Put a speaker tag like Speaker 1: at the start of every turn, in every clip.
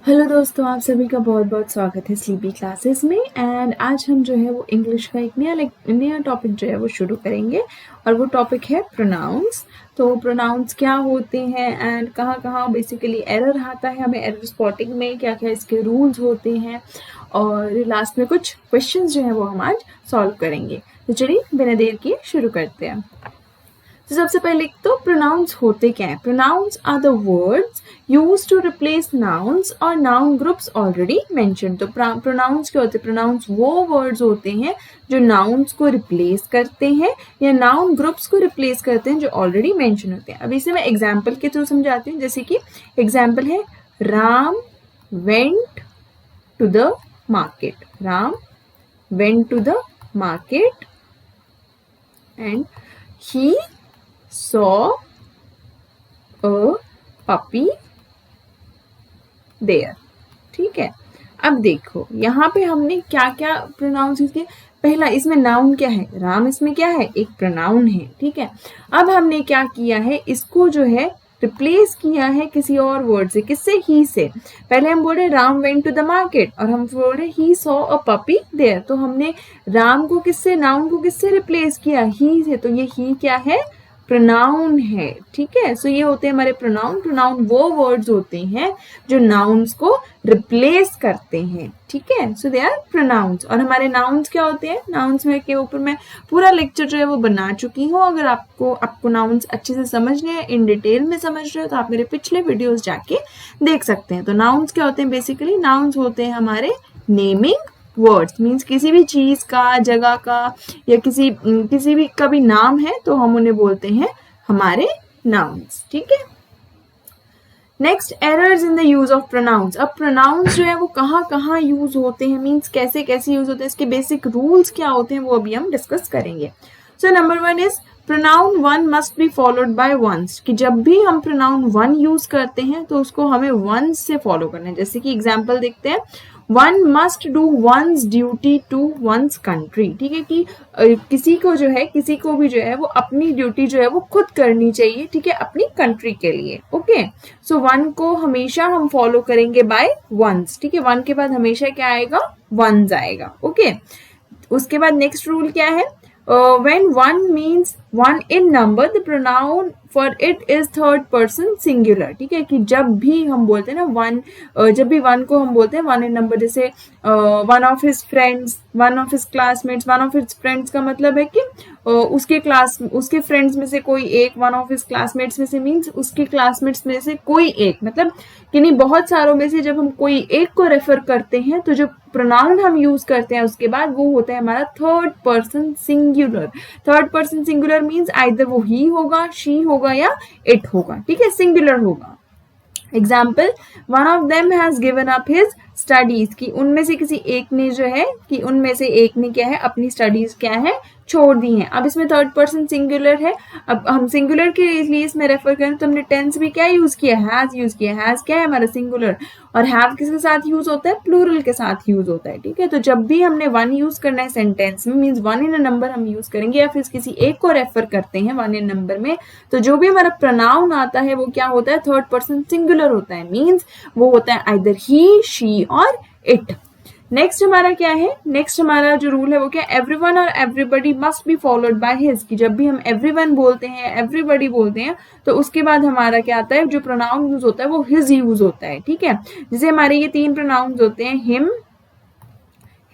Speaker 1: Hello दोस्तों, आप सभी का बहुत बहुत स्वागत है स्लीपी क्लासेस में। एंड आज हम जो है वो इंग्लिश का एक नया टॉपिक जो है वो शुरू करेंगे और वो टॉपिक है प्रोनाउंस। तो प्रोनाउंस क्या होते हैं एंड कहाँ कहाँ बेसिकली एरर आता है हमें एरर स्पॉटिंग में, क्या क्या इसके रूल्स होते हैं और लास्ट में कुछ क्वेश्चंस जो है वो हम आज सॉल्व करेंगे। तो चलिए बिना देर किए शुरू करते हैं। तो सबसे पहले तो प्रोनाउंस होते क्या है? Pronouns are the words used to replace nouns और नाउन ग्रुप्स ऑलरेडी मेंशन। तो प्रोनाउंस क्या होते हैं? प्रोनाउंस वो वर्ड्स होते हैं जो नाउन्स को रिप्लेस करते हैं या नाउन ग्रुप्स को रिप्लेस करते हैं जो ऑलरेडी मेंशन होते हैं। अब इसे मैं एग्जाम्पल के थ्रू समझाती हूँ। जैसे कि एग्जाम्पल है Ram went to the market. Ram went to the market and he saw a puppy there। ठीक है, अब देखो यहाँ पे हमने क्या क्या प्रोनाउंस यूज किए। पहला, इसमें नाउन क्या है? राम इसमें क्या है? एक प्रोनाउन है। ठीक है, अब हमने क्या किया है, इसको जो है रिप्लेस किया है किसी और वर्ड से। किससे? ही से। पहले हम बोल रहे Ram went to the market और हम बोल रहे he saw a puppy there. तो हमने राम को किससे, नाउन को किससे रिप्लेस किया? ही से। तो ये ही क्या है? प्रोनाउन है। ठीक है, सो ये होते हैं हमारे प्रोनाउन। प्रोनाउन वो वर्ड्स होते हैं जो नाउन्स को रिप्लेस करते हैं। ठीक है, सो दे आर प्रोनाउंस। और हमारे नाउन्स क्या होते हैं? नाउन्स में के ऊपर मैं पूरा लेक्चर जो है वो बना चुकी हूँ। अगर आपको नाउन्स अच्छे से समझने हैं, इन डिटेल में समझ रहे हो, तो आप मेरे पिछले वीडियोस जाके देख सकते हैं। तो नाउन्स क्या होते हैं? बेसिकली नाउन्स होते हैं हमारे नेमिंग वर्ड्स। मीन्स किसी भी चीज का, जगह का या किसी भी का भी नाम है तो हम उन्हें बोलते हैं हमारे नाउन्स। ठीक है, next, errors in the use of pronouns. अब प्रोनाउंस जो है वो कहाँ कहाँ यूज होते हैं, मीन्स कैसे कैसे यूज होते हैं, इसके बेसिक रूल्स क्या होते हैं वो अभी हम डिस्कस करेंगे। So number 1 is pronoun one must be followed by one's. कि जब भी हम प्रोनाउन वन यूज करते हैं तो उसको हमें वंस से फॉलो करना है। जैसे कि एग्जाम्पल देखते हैं, one must do one's duty to one's country. ठीक है, कि किसी को भी जो है वो अपनी ड्यूटी जो है वो खुद करनी चाहिए। ठीक है, अपनी कंट्री के लिए। ओके, सो वन को हमेशा हम फॉलो करेंगे बाय वंस। ठीक है, वन के बाद हमेशा क्या आएगा? वंस आएगा। ओके, उसके बाद नेक्स्ट रूल क्या है? when one means one in number, the pronoun for it is third person singular। ठीक है, कि जब भी हम बोलते हैं ना वन, जब भी वन को हम बोलते हैं वन इन नंबर, जैसे one of his friends, one of his classmates. One of his friends का मतलब है कि उसके फ्रेंड्स में से कोई एक, वन ऑफ हिज क्लासमेट्स में से मीन्स उसके क्लासमेट्स में से कोई एक, मतलब कि नहीं, बहुत सारों में से जब हम कोई एक को रेफर करते हैं तो जो प्रोनाउन हम यूज करते हैं उसके बाद वो होता है हमारा third person singular. Third person singular means either वो ही होगा, शी होगा या इट होगा। ठीक है, सिंगुलर होगा। Example, one of them has given up his studies. कि उनमें से किसी एक ने जो है, कि उनमें से एक ने क्या है, अपनी स्टडीज क्या है, छोड़ दी हैं। अब इसमें थर्ड पर्सन सिंगुलर है। अब हम सिंगुलर के लिए इसमें रेफर करें तो हमने टेंस भी क्या यूज किया? हैज यूज किया। हैज क्या है? हमारा सिंगुलर। और हैव किसके साथ यूज होता है? प्लूरल के साथ यूज होता है। ठीक है, तो जब भी हमने वन यूज करना है सेंटेंस में, means one in a number हम यूज करेंगे या फिर किसी एक को रेफर करते हैं वन इन नंबर में, तो जो भी हमारा प्रोनाउन आता है वो क्या होता है? थर्ड पर्सन सिंगुलर होता है। मीन्स वो होता है आइदर ही, शी और इट। नेक्स्ट हमारा क्या है? नेक्स्ट हमारा जो रूल है वो क्या? एवरीवन और everybody must be followed by his. कि जब भी हम एवरीवन बोलते हैं, एवरीबडी बोलते हैं, तो उसके बाद हमारा क्या आता है? जो प्रोनाउन यूज होता है वो हिज यूज होता है। ठीक है, जैसे हमारे ये तीन प्रोनाउंस होते हैं, हिम,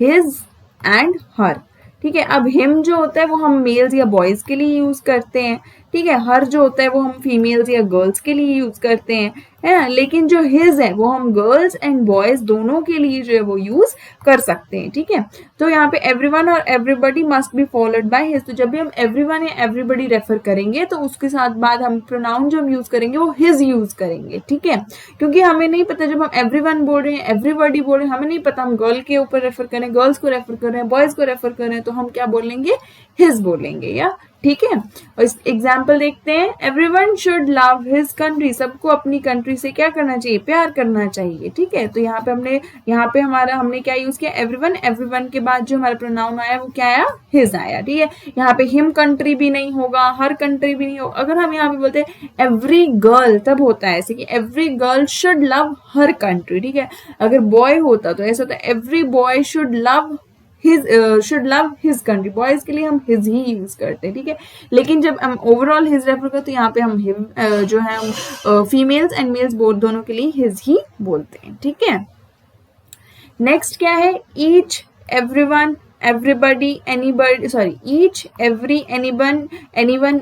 Speaker 1: हिज एंड हर। ठीक है, अब हिम जो होता है वो हम मेल्स या बॉयज के लिए यूज करते हैं। ठीक है, हर जो होता है वो हम फीमेल्स या गर्ल्स के लिए यूज करते हैं, है ना। लेकिन जो हिज है वो हम गर्ल्स एंड बॉयज दोनों के लिए जो है वो यूज कर सकते हैं। ठीक है, तो यहाँ पे एवरीवन और everybody must be followed by his. तो जब भी हम एवरीवन या एवरीबडी रेफर करेंगे तो उसके साथ बाद हम प्रोनाउन जो हम यूज करेंगे वो हिज यूज करेंगे। ठीक है, क्योंकि हमें नहीं पता, जब हम एवरीवन बोल रहे हैं, एवरीबडी बोल रहे हैं, हमें नहीं पता हम गर्ल के ऊपर रेफर करें, गर्ल्स को रेफर कर रहे हैं, बॉयज को रेफर कर रहे हैं, तो हम क्या बोलेंगे? हिज बोलेंगे। या ठीक है, और एग्जाम्पल देखते हैं, everyone should love his country. सबको अपनी कंट्री कंट्री से क्या करना चाहिए, प्यार करना चाहिए, ठीक है। तो यहाँ पे हमने क्या यूज किया, एवरीवन। एवरीवन के बाद जो हमारा प्रोनाउन आया वो क्या आया, हिज आया, ठीक है। यहाँ पे हिम कंट्री भी नहीं होगा, हर कंट्री भी नहीं होगा। अगर हम यहाँ पे बोलते हैं एवरी गर्ल, तब होता है ऐसे कि every girl should love her country, ठीक है। अगर बॉय होता तो ऐसा होता है every boy should love his country. Boys के लिए हम हिज ही यूज करते हैं, ठीक है। लेकिन जब हम ओवरऑल हिज रेफर करते तो यहाँ पे हम जो है फीमेल्स एंड मेल्स बोथ दोनों के लिए हिज ही बोलते हैं, ठीक है। नेक्स्ट क्या है, each, everyone, everybody, anybody, sorry, each, every, anyone,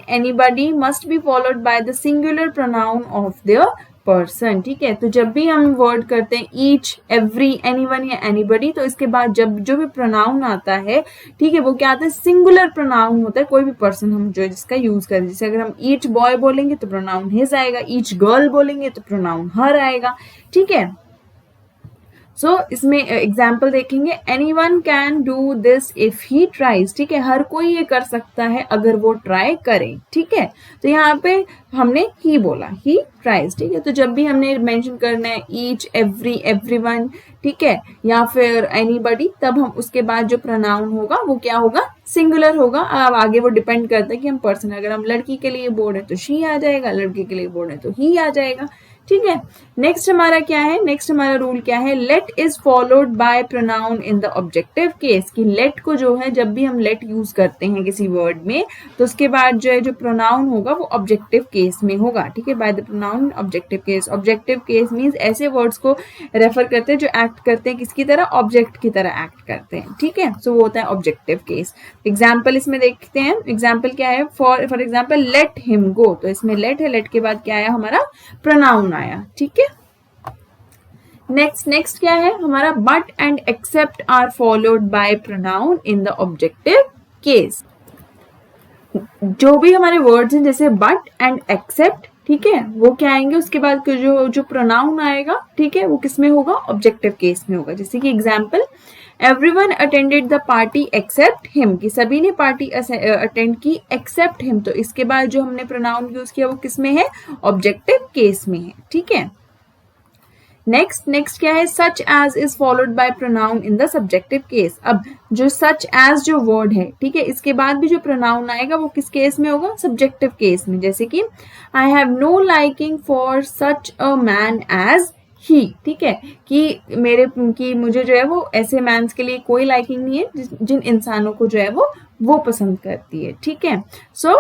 Speaker 1: anybody must be followed by the singular pronoun of their person, ठीक है। तो जब भी हम वर्ड करते हैं each, every, anyone या anybody, तो इसके बाद जब जो भी प्रोनाउन आता है, ठीक है, वो क्या आता है, सिंगुलर प्रोनाउन होता है। कोई भी पर्सन हम जो जिसका यूज करें, जैसे अगर हम each बॉय बोलेंगे तो प्रोनाउन हिज आएगा, each गर्ल बोलेंगे तो प्रोनाउन हर आएगा, ठीक है। सो इसमें एग्जाम्पल देखेंगे, anyone can do this if he tries, ठीक है। हर कोई ये कर सकता है अगर वो ट्राई करे, ठीक है। तो यहाँ पे हमने ही बोला, ही ट्राइज, ठीक है। तो जब भी हमने मेंशन करना है ईच, एवरी, एवरीवन, ठीक है, या फिर एनीबडी, तब हम उसके बाद जो प्रोनाउन होगा वो क्या होगा, सिंगुलर होगा। अब आगे वो डिपेंड करता है कि हम पर्सन, अगर हम लड़की के लिए बोल रहे हैं तो शी आ जाएगा, लड़के के लिए बोल रहे हैं तो ही आ जाएगा, ठीक है। नेक्स्ट हमारा क्या है, नेक्स्ट हमारा रूल क्या है, let is followed by pronoun in the objective case, कि लेट को जो है, जब भी हम लेट यूज करते हैं किसी वर्ड में तो उसके बाद जो है जो प्रोनाउन होगा वो ऑब्जेक्टिव केस में होगा, ठीक है। By the pronoun objective case, objective case means ऐसे वर्ड्स को रेफर करते हैं जो एक्ट करते हैं किसकी तरह, ऑब्जेक्ट की तरह एक्ट करते हैं, ठीक है। सो वो होता है ऑब्जेक्टिव केस। एग्जाम्पल इसमें देखते हैं, एग्जाम्पल क्या है, for example let him go, तो इसमें लेट है, लेट के बाद क्या आया, हमारा प्रोनाउन आया, ठीक है। नेक्स्ट क्या है हमारा, but and except are followed by pronoun in the objective case. जो भी हमारे वर्ड्स हैं जैसे बट एंड एक्सेप्ट, ठीक है, वो क्या आएंगे उसके बाद जो प्रोनाउन आएगा, ठीक है, वो किसमें होगा, ऑब्जेक्टिव केस में होगा। जैसे कि example, everyone attended the party except him, कि सभी ने पार्टी अटेंड की एक्सेप्ट हिम, तो इसके बाद जो हमने प्रोनाउन यूज किया वो किसमें है, ऑब्जेक्टिव केस में है, ठीक है। नेक्स्ट क्या है, such as is followed by pronoun in the subjective case. अब जो सच एज जो वर्ड है, ठीक है, इसके बाद भी जो प्रोनाउन आएगा वो किस केस में होगा, सब्जेक्टिव केस में। जैसे कि I have no liking for such a man as he, ठीक है, कि मुझे जो है वो ऐसे मैन्स के लिए कोई लाइकिंग नहीं है जिन इंसानों को जो है वो पसंद करती है, ठीक है। सो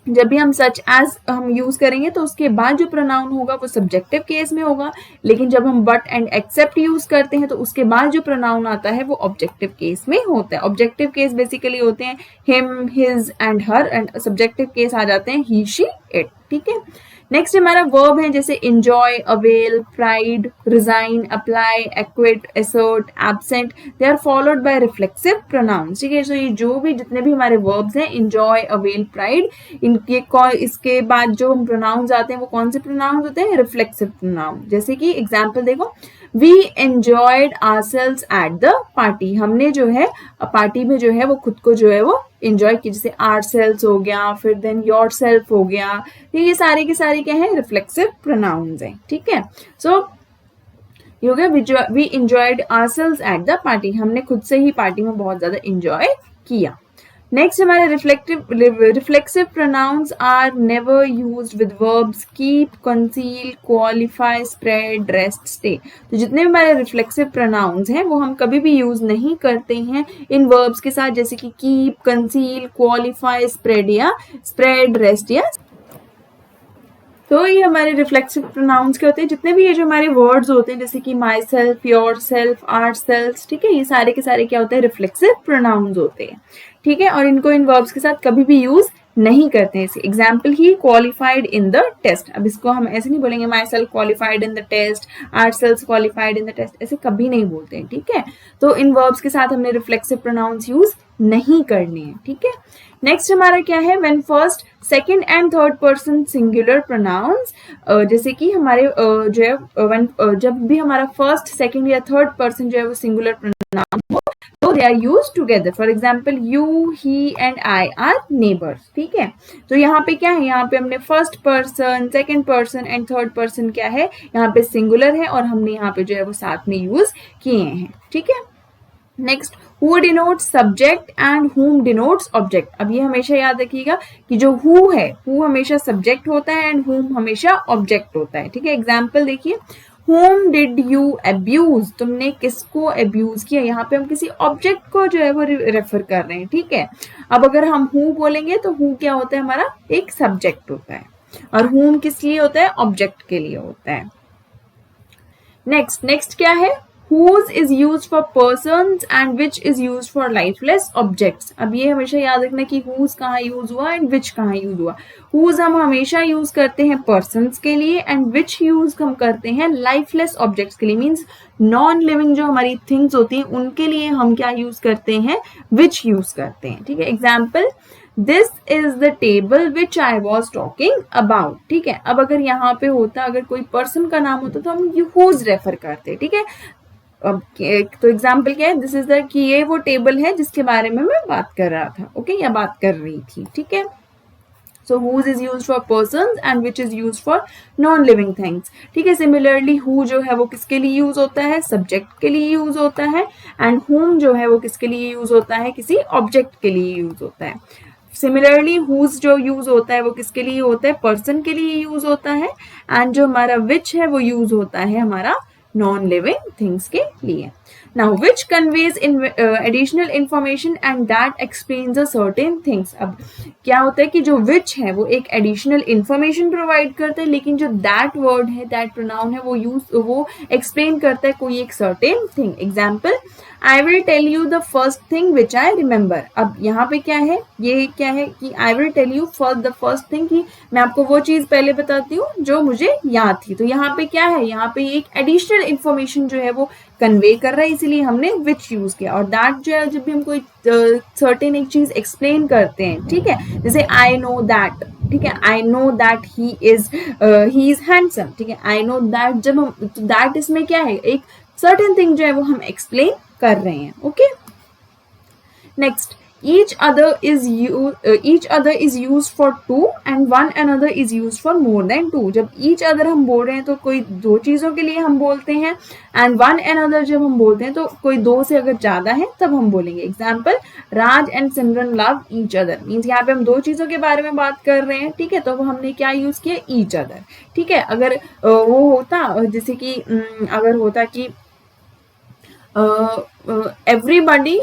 Speaker 1: जब भी हम सच एज हम यूज करेंगे तो उसके बाद जो प्रोनाउन होगा वो सब्जेक्टिव केस में होगा, लेकिन जब हम बट एंड एक्सेप्ट यूज करते हैं तो उसके बाद जो प्रोनाउन आता है वो ऑब्जेक्टिव केस में होता है। ऑब्जेक्टिव केस बेसिकली होते हैं him, his and her, and subjective case आ जाते हैं ही, शी, इट, ठीक है। नेक्स्ट हमारा वर्ब है जैसे enjoy, avail, pride, resign, apply, acquit, assert, absent, they are followed by reflexive pronouns, ठीक है। सो ये जो भी जितने भी हमारे verbs हैं enjoy, avail, pride, इसके बाद जो प्रोनाउंस आते हैं वो कौन से प्रोनाउंस होते हैं, रिफ्लेक्सिव प्रोनाउन। जैसे कि एग्जाम्पल देखो, We enjoyed ourselves at the party, हमने जो है पार्टी में जो है वो खुद को जो है वो enjoy की, जैसे ourselves हो गया, फिर then yourself हो गया, ये सारे के सारे क्या है, रिफ्लेक्सिव प्रोनाउंस हैं, ठीक है। सो ये हो गया we enjoyed ourselves at the party, हमने खुद से ही पार्टी में बहुत ज्यादा enjoy किया। नेक्स्ट हमारे reflexive pronouns are never used with verbs keep, conceal, qualify, spread, rest, stay. तो जितने भी हमारे रिफ्लेक्सिव प्रोनाउंस हैं वो हम कभी भी यूज नहीं करते हैं इन वर्ब्स के साथ, जैसे कि कीप, कंसील, क्वालिफाई, स्प्रेड या स्प्रेड, रेस्ट या। तो ये हमारे रिफ्लेक्सिव प्रोनाउंस के होते हैं। जितने भी ये जो हमारे वर्ड्स होते हैं जैसे कि myself, yourself, ourself, ठीक है, ये सारे के सारे क्या होते हैं, रिफ्लेक्सिव प्रोनाउंस होते हैं, ठीक है। और इनको इन वर्ब्स के साथ कभी भी यूज नहीं करते हैं। Example he qualified in the test, अब इसको हम ऐसे नहीं बोलेंगे myself qualified in the test, ourself qualified in the test, ऐसे कभी नहीं बोलते हैं, ठीक है। तो इन वर्ब्स के साथ हमने रिफ्लेक्सिव प्रोनाउंस यूज नहीं करने हैं, ठीक है। नेक्स्ट हमारा क्या है, when first, second and third person singular pronouns, जैसे कि हमारे जो है जब भी हमारा फर्स्ट, सेकंड या थर्ड पर्सन जो है वो सिंगुलर प्रोनाउन हो तो they are use together. For example you, he and I are neighbours. ठीक है, तो यहाँ पे क्या है, यहाँ पे हमने first person, second person and third person क्या है, यहाँ पे सिंगुलर है और हमने यहाँ पे जो है वो साथ में यूज किए हैं. ठीक है. Next, who denotes subject and whom denotes object. अब ये हमेशा याद रखिएगा कि जो who है, who हमेशा subject होता है and whom हमेशा object होता है. ठीक है, एग्जाम्पल देखिए, whom did you abuse, तुमने किसको abuse किया. यहाँ पे हम किसी object को जो है वो रेफर कर रहे हैं. ठीक है, अब अगर हम who बोलेंगे तो who क्या होता है, हमारा एक subject होता है और whom किस लिए होता है, object के लिए होता है. नेक्स्ट क्या है, whose is used for persons and which is used for lifeless objects. अब ये हमेशा याद रखना कि whose कहाँ यूज हुआ एंड which कहाँ यूज हुआ. whose हम हमेशा यूज करते हैं persons के लिए एंड which यूज हम करते हैं lifeless objects के लिए. मीन्स नॉन लिविंग जो हमारी थिंग्स होती हैं उनके लिए हम क्या यूज करते हैं, which यूज करते हैं. ठीक है, example, this is the table which I was talking about. ठीक है, अब अगर यहाँ पे होता, अगर कोई पर्सन का नाम होता तो हम whose रेफर करते. ठीक है, अब तो एग्जाम्पल क्या है, दिस इज द, कि ये वो टेबल है जिसके बारे में मैं बात कर रहा था. ओके, या बात कर रही थी. ठीक है, सो whose is used for persons and which is used for non living things. ठीक है, सिमिलरली who जो है वो किसके लिए यूज होता है, सब्जेक्ट के लिए यूज होता है एंड whom जो है वो किसके लिए यूज होता है, किसी ऑब्जेक्ट के लिए यूज होता है. सिमिलरली whose जो यूज होता है वो किसके लिए होता है, पर्सन के लिए यूज होता है एंड जो हमारा which है वो यूज होता है हमारा नॉन लिविंग थिंग्स के लिए. Now which conveys additional information and that explains a certain things. अब क्या होता है कि जो which है वो एक additional information provide करता है, लेकिन जो that word है, that pronoun है, वो explain करता है कोई एक certain thing. Example, I will tell you the first thing which I remember. अब यहाँ पे क्या है, ये क्या है कि I will tell you the first thing, कि मैं आपको वो चीज पहले बताती हूँ जो मुझे याद थी. तो यहाँ पे क्या है, यहाँ पे एक additional information जो है वो कन्वे कर रहा है, इसीलिए हमने which यूज किया. और that जो है, जब भी हम कोई सर्टेन एक चीज एक्सप्लेन करते हैं, ठीक है, जैसे I know that. ठीक है, I know that he is handsome. ठीक है, I know that, जब हम that इसमें क्या है, एक सर्टेन थिंग जो है वो हम एक्सप्लेन कर रहे हैं. Okay, next, each other is used for two and one another is used for more than two. जब each other हम बोल रहे हैं तो कोई दो चीजों के लिए हम बोलते हैं and one another जब हम बोलते हैं तो कोई दो से अगर ज्यादा है तब हम बोलेंगे. Example, Raj and Simran love each other. Means यहाँ पे हम दो चीजों के बारे में बात कर रहे हैं. ठीक है, तो हमने क्या यूज किया, ईच अदर. ठीक है, अगर वो होता, जैसे कि अगर होता कि everybody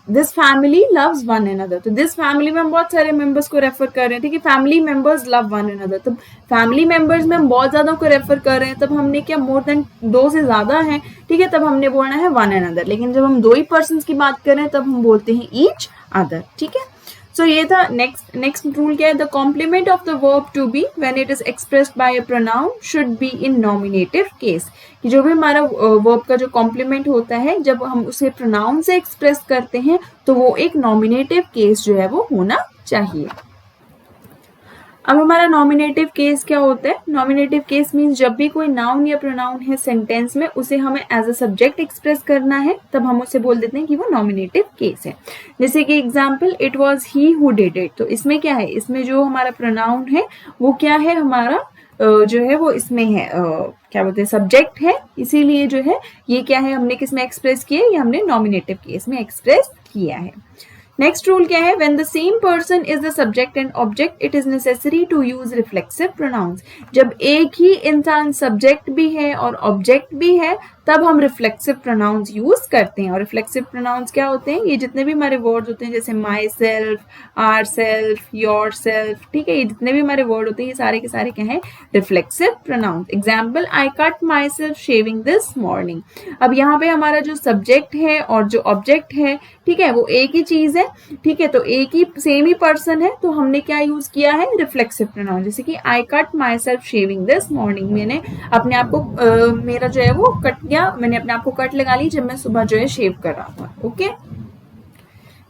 Speaker 1: this family loves one another. तो this family में हम बहुत सारे members को रेफर कर रहे हैं. ठीक है, family members love one another. तो family members में हम बहुत ज्यादा को रेफर कर रहे हैं, तब हमने क्या, more than दो से ज्यादा है. ठीक है, तब हमने बोलना है one another. लेकिन जब हम दो ही persons की बात कर रहे हैं तब हम बोलते हैं each other. ठीक है, सो ये था. नेक्स्ट रूल क्या है, the complement of the verb to be when it is expressed by a pronoun should be in nominative case. कि जो भी हमारा वर्ब का जो कॉम्प्लीमेंट होता है, जब हम उसे प्रोनाउन से एक्सप्रेस करते हैं तो वो एक नॉमिनेटिव केस जो है वो होना चाहिए. अब हमारा नॉमिनेटिव केस क्या होता है, नॉमिनेटिव केस मीन्स जब भी कोई नाउन या प्रोनाउन है सेंटेंस में, उसे हमें एज अ सब्जेक्ट एक्सप्रेस करना है, तब हम उसे बोल देते हैं कि वो नॉमिनेटिव केस है. जैसे कि example, it was he who did it. तो इसमें क्या है, इसमें जो हमारा प्रोनाउन है वो क्या है, हमारा जो है वो इसमें है, क्या बोलते हैं, सब्जेक्ट है. इसीलिए जो है ये क्या है, हमने किस में एक्सप्रेस किया, ये हमने नॉमिनेटिव केस में एक्सप्रेस किया है. नेक्स्ट रूल क्या है, when the same person is the subject and object it is necessary to use reflexive pronouns. जब एक ही इंसान सब्जेक्ट भी है और ऑब्जेक्ट भी है तब हम रिफ्लेक्सिव प्रोनाउंस यूज करते हैं. और रिफ्लेक्सिव प्रोनाउंस क्या होते हैं, ये जितने भी हमारे वर्ड्स होते हैं, जैसे myself, ourself, yourself. ठीक है, ये जितने भी हमारे वर्ड होते हैं ये सारे के सारे क्या है, reflexive pronouns. Example, I cut my self shaving this morning. अब यहाँ पे हमारा जो सब्जेक्ट है और जो ऑब्जेक्ट है, ठीक है, वो एक ही चीज है. ठीक है, तो एक ही सेम ही पर्सन है, तो हमने क्या यूज किया है, रिफ्लेक्सिव प्रोनाउन. जैसे कि I cut my self shaving this morning, मैंने अपने आप को मेरा जो है वो कट गया, मैंने अपने आप को कट लगा ली जब मैं सुबह जो है शेव कर रहा था. ओके,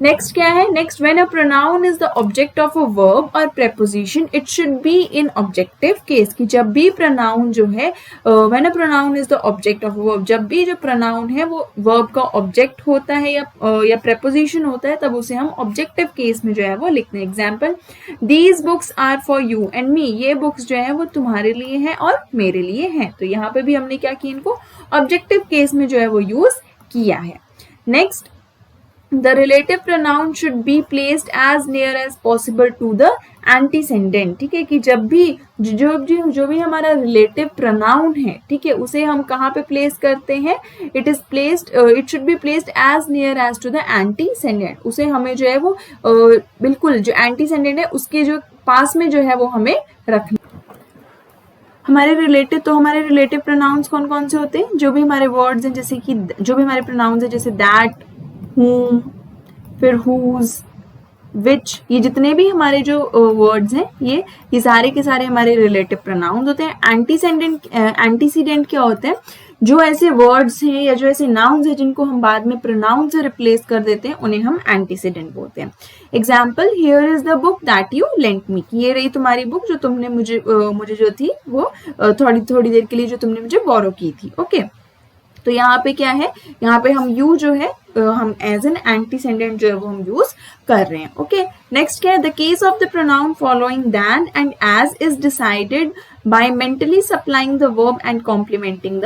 Speaker 1: नेक्स्ट क्या है, next when a pronoun is the object of a verb और preposition it should be in objective case, कि जब भी प्रोनाउन जो है when a pronoun is the object of a verb, जब भी जो प्रोनाउन है वो वर्ब का ऑब्जेक्ट होता है या प्रेपोजिशन होता है, तब उसे हम ऑब्जेक्टिव केस में जो है वो लिखते हैं. Example, these books are for you and me, ये बुक्स जो है वो तुम्हारे लिए हैं और मेरे लिए हैं. तो यहाँ पे भी हमने क्या किया, इनको ऑब्जेक्टिव केस में जो है वो यूज किया है. Next, the relative pronoun should be placed as near as possible to the antecedent. ठीक है, कि जब भी जो भी हमारा रिलेटिव प्रोनाउन है, ठीक है, उसे हम कहाँ पे प्लेस करते हैं, it should be placed as near as to the antecedent. उसे हमें जो है वो बिल्कुल जो एंटीसेंडेंट है उसके जो पास में जो है वो हमें रखना. हमारे रिलेटिव प्रोनाउंस कौन कौन से होते हैं, जो भी हमारे वर्ड्स हैं, जैसे कि जो भी हमारे प्रोनाउंस हैं, जैसे दैट, whom, फिर whose, which, ये जितने भी हमारे जो वर्ड्स हैं ये सारे के सारे हमारे रिलेटिव प्रोनाउंस होते हैं. एंटीसीडेंट क्या होते हैं, जो ऐसे वर्ड्स हैं या जो ऐसे नाउन्स हैं जिनको हम बाद में प्रोनाउन से रिप्लेस कर देते हैं, उन्हें हम एंटीसीडेंट बोलते हैं. Example, here is the book that you lent me, ये रही तुम्हारी बुक जो तुमने मुझे जो थी वो थोड़ी देर के लिए जो तुमने मुझे बोरो की थी. ओके, तो यहाँ पे क्या है, यहाँ पे हम यू जो है हम एज एन एंटीसेंडेंट जो है वो हम यूज कर रहे हैं. ओके, नेक्स्ट क्या है, the case of the pronoun following than and as is decided by mentally supplying the verb and completing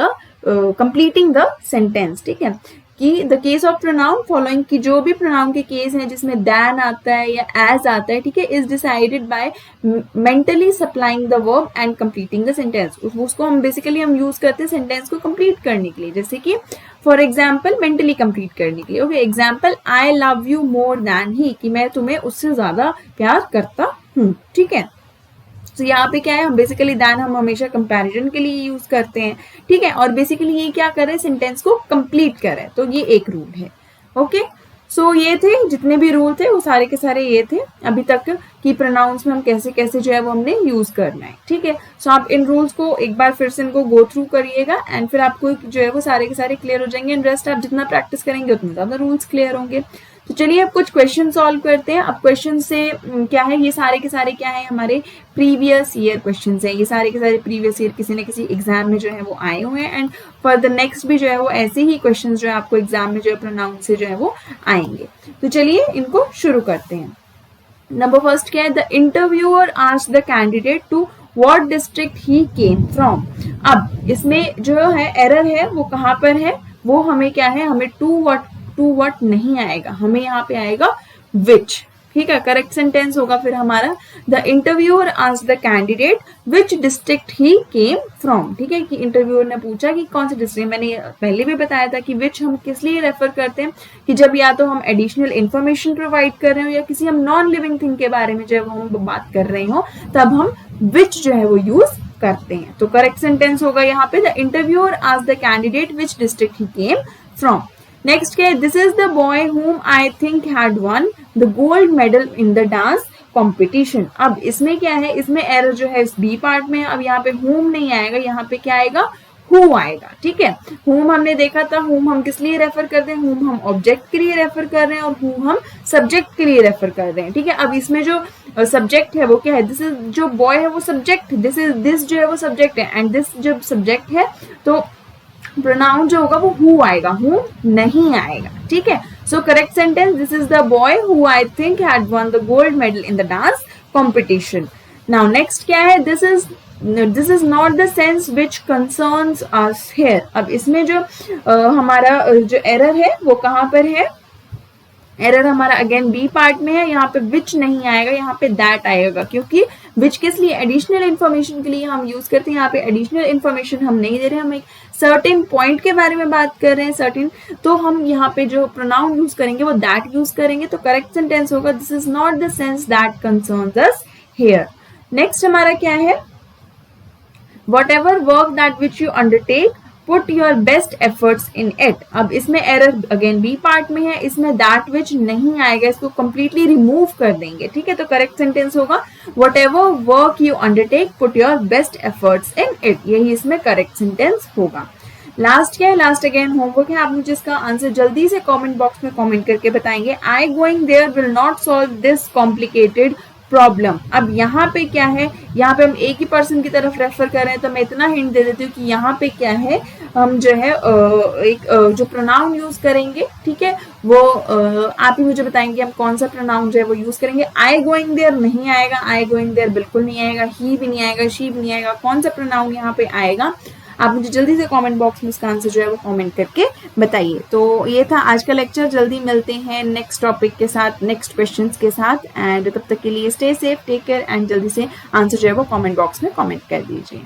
Speaker 1: the sentence. ठीक है, कि the case of pronoun following, की जो भी प्रोनाउन के केस हैं जिसमें दैन आता है या एज आता है, ठीक है, is decided by mentally supplying the verb and completing the sentence. उसको हम बेसिकली हम यूज करते हैं सेंटेंस को कंप्लीट करने के लिए, जैसे कि फॉर एग्जाम्पल मेंटली कंप्लीट करने के लिए. Okay, example, I love you more than he, कि मैं तुम्हें उससे ज्यादा प्यार करता हूँ. ठीक है, तो यहाँ पे क्या है, हम बेसिकली दैन हम हमेशा कंपैरिजन के लिए यूज करते हैं. ठीक है, और बेसिकली ये क्या कर रहे हैं, सेंटेंस को कंप्लीट कर रहे हैं. तो ये एक रूल है. ओके, सो ये थे जितने भी रूल थे वो सारे के सारे ये थे अभी तक कि प्रोनाउंस में हम कैसे कैसे जो है वो हमने यूज करना है. ठीक है, सो आप इन रूल्स को एक बार फिर से इनको गो थ्रू करिएगा एंड फिर आपको जो है वो सारे के सारे क्लियर हो जाएंगे. एंड रेस्ट आप जितना प्रैक्टिस करेंगे उतने ज्यादा रूल्स क्लियर होंगे. तो चलिए अब कुछ क्वेश्चन सॉल्व करते हैं. अब क्वेश्चन से क्या है, ये सारे के सारे क्या है, हमारे प्रीवियस ईयर क्वेश्चंस हैं. ये सारे के सारे प्रीवियस ईयर किसी न किसी एग्जाम में जो है वो आए हुए हैं. एंड फॉर द नेक्स्ट भी जो है वो ऐसे ही क्वेश्चन जो है आपको एग्जाम में जो है प्रोनाउन से जो है वो आएंगे. तो चलिए इनको शुरू करते हैं. नंबर फर्स्ट क्या है, the interviewer asked the candidate to what district he came from. अब इसमें जो है एरर है वो कहाँ पर है, वो हमें क्या है, हमें टू व्हाट नहीं आएगा, हमें यहाँ पे आएगा विच. ठीक है, करेक्ट सेंटेंस होगा फिर हमारा, the interviewer asked the candidate which district he came from. ठीक है, कि इंटरव्यूअर ने पूछा कि कौन से डिस्ट्रिक्ट. मैंने पहले भी बताया था कि विच हम किस लिए रेफर करते हैं, कि जब या तो हम एडिशनल इंफॉर्मेशन प्रोवाइड कर रहे हो या किसी हम नॉन लिविंग थिंग के बारे में जो है वो हम बात कर रहे हो, तब हम विच जो है वो यूज करते हैं. तो करेक्ट सेंटेंस होगा यहाँ पे, the interviewer asked the candidate which district he came from. Next क्या है, this is the boy whom I think had won the gold medal in the dance competition. अब इसमें क्या है, इसमें एरर जो है इस बी पार्ट में. अब यहाँ पे whom नहीं आएगा, यहाँ पे क्या आएगा, who आएगा. ठीक है, whom हमने देखा था, whom हम किस लिए रेफर करते हैं, whom हम ऑब्जेक्ट के लिए रेफर कर रहे हैं और who हम सब्जेक्ट के लिए रेफर कर रहे हैं. ठीक है, अब इसमें जो सब्जेक्ट है वो क्या है, दिस इज, जो बॉय है वो सब्जेक्ट, दिस जो है वो सब्जेक्ट है एंड दिस जब सब्जेक्ट है तो प्रोनाउन जो होगा वो हु आएगा, हु नहीं आएगा. ठीक है, so correct sentence, this is the boy who I think had one the gold medal in the dance competition. Now next क्या है, this is not the sense which concerns us here. अब इसमें जो हमारा जो एरर है वो कहाँ पर है, एरर हमारा अगेन बी पार्ट में है. यहाँ पे विच नहीं आएगा, यहाँ पे दैट आएगा, क्योंकि विच किस लिए, एडिशनल इन्फॉर्मेशन के लिए हम यूज करते हैं. यहाँ पे एडिशनल इन्फॉर्मेशन हम नहीं दे रहे, हम एक सर्टेन पॉइंट के बारे में बात कर रहे हैं, सर्टेन, तो हम यहाँ पे जो प्रोनाउन यूज करेंगे वो दैट यूज करेंगे. तो करेक्ट सेंटेंस होगा, this is not the sense that concerns us here. Next हमारा क्या है, what ever work that which you undertake put your best efforts in it. अब इसमें एरर अगेन बी पार्ट में है, इसमें दैट विच नहीं आएगा, इसको कंप्लीटली रिमूव कर देंगे. ठीक है, तो करेक्ट सेंटेंस होगा, what ever work you undertake put your best efforts in it. यही इसमें करेक्ट सेंटेंस होगा. लास्ट क्या है, लास्ट अगेन होमवर्क है, आप मुझे इसका आंसर जल्दी से कमेंट बॉक्स में कमेंट करके बताएंगे। I going there will not solve this complicated problem. अब यहाँ पे क्या है, यहाँ पे हम एक ही पर्सन की तरफ रेफर कर रहे हैं, तो मैं इतना हिंट दे देती हूँ कि यहाँ पे क्या है, हम जो है एक जो प्रोनाउन यूज करेंगे, ठीक है, वो आप ही मुझे बताएंगे हम कौन सा प्रोनाउन जो है वो यूज करेंगे। आई गोइंग देयर नहीं आएगा, आई गोइंग देयर बिल्कुल नहीं आएगा, ही भी नहीं आएगा, शी भी नहीं आएगा, कौन सा प्रोनाउन यहाँ पे आएगा, आप मुझे जल्दी से कमेंट बॉक्स में इसका आंसर जो है वो कमेंट करके बताइए। तो ये था आज का लेक्चर, जल्दी मिलते हैं नेक्स्ट टॉपिक के साथ, नेक्स्ट क्वेश्चंस के साथ, एंड तब तक के लिए stay safe, take care, and जल्दी से आंसर जो है वो कमेंट बॉक्स में कमेंट कर दीजिए।